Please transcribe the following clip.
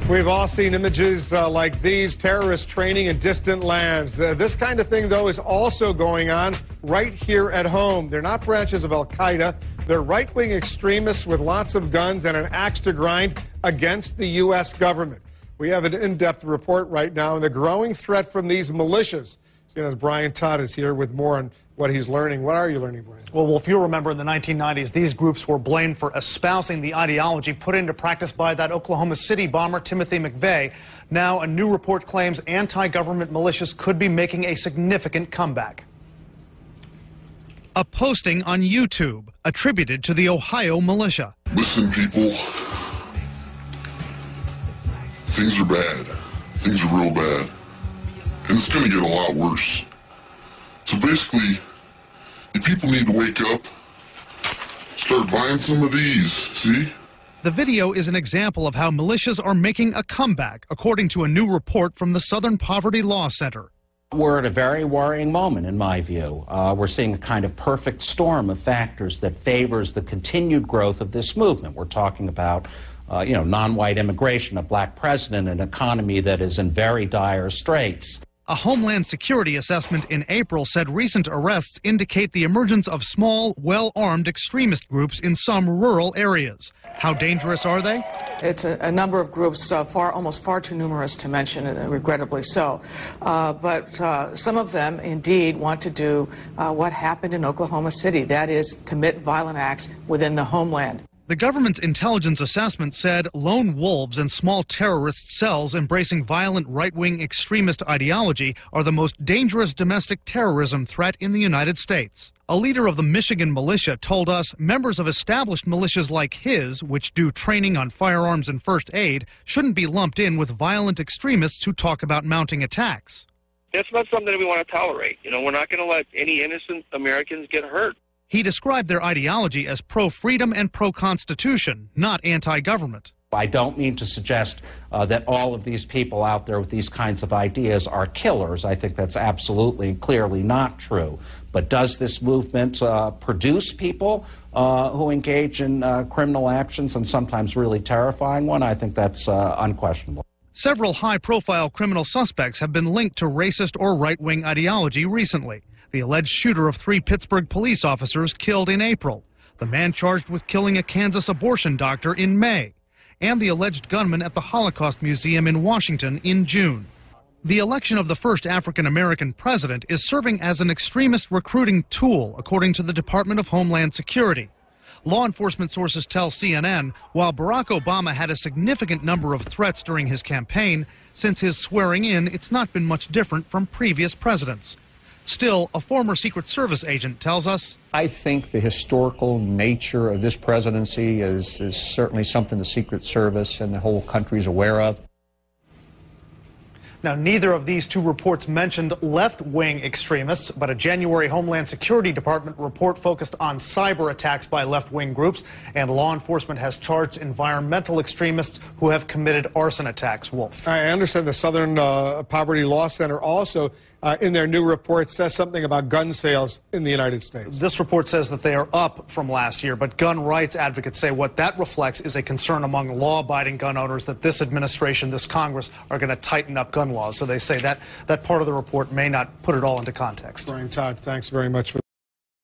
We've all seen images like these, terrorist training in distant lands. This kind of thing, though, is also going on right here at home. They're not branches of al-Qaeda. They're right-wing extremists with lots of guns and an axe to grind against the U.S. government. We have an in-depth report right now on the growing threat from these militias. As Brian Todd is here with more on what he's learning. What are you learning, Brian? Well, if you remember, in the 1990s, these groups were blamed for espousing the ideology put into practice by that Oklahoma City bomber, Timothy McVeigh. Now, a new report claims anti-government militias could be making a significant comeback. A posting on YouTube attributed to the Ohio militia. Listen, people. Things are bad. Things are real bad. And it's going to get a lot worse. So basically, you people need to wake up, start buying some of these, see? The video is an example of how militias are making a comeback, according to a new report from the Southern Poverty Law Center. We're at a very worrying moment, in my view. We're seeing a kind of perfect storm of factors that favors the continued growth of this movement. We're talking about non-white immigration, a black president, an economy that is in very dire straits. A Homeland Security assessment in April said recent arrests indicate the emergence of small, well-armed extremist groups in some rural areas. How dangerous are they? It's a number of groups, almost far too numerous to mention, regrettably so. But some of them, indeed, want to do what happened in Oklahoma City, that is, commit violent acts within the homeland. The government's intelligence assessment said lone wolves and small terrorist cells embracing violent right-wing extremist ideology are the most dangerous domestic terrorism threat in the United States. A leader of the Michigan militia told us members of established militias like his, which do training on firearms and first aid, shouldn't be lumped in with violent extremists who talk about mounting attacks. That's not something that we want to tolerate. We're not going to let any innocent Americans get hurt. He described their ideology as pro-freedom and pro-constitution, not anti-government. I don't mean to suggest that all of these people out there with these kinds of ideas are killers. I think that's absolutely and clearly not true. But does this movement produce people who engage in criminal actions, and sometimes really terrifying one? I think that's unquestionable. Several high-profile criminal suspects have been linked to racist or right-wing ideology recently. The alleged shooter of 3 Pittsburgh police officers killed in April, the man charged with killing a Kansas abortion doctor in May, and the alleged gunman at the Holocaust Museum in Washington in June. The election of the first African-American president is serving as an extremist recruiting tool, according to the Department of Homeland Security. Law enforcement sources tell CNN, while Barack Obama had a significant number of threats during his campaign, since his swearing in, it's not been much different from previous presidents. Still, a former Secret Service agent tells us, I think the historical nature of this presidency is certainly something the Secret Service and the whole country is aware of. Now, neither of these two reports mentioned left-wing extremists, but a January Homeland Security Department report focused on cyber attacks by left-wing groups, and law enforcement has charged environmental extremists who have committed arson attacks. Wolf. I understand the Southern Poverty Law Center also, in their new report, says something about gun sales in the United States. This report says that they are up from last year, but gun rights advocates say what that reflects is a concern among law-abiding gun owners that this administration, this Congress, are going to tighten up gun laws. So they say that part of the report may not put it all into context. Brian Todd, thanks very much for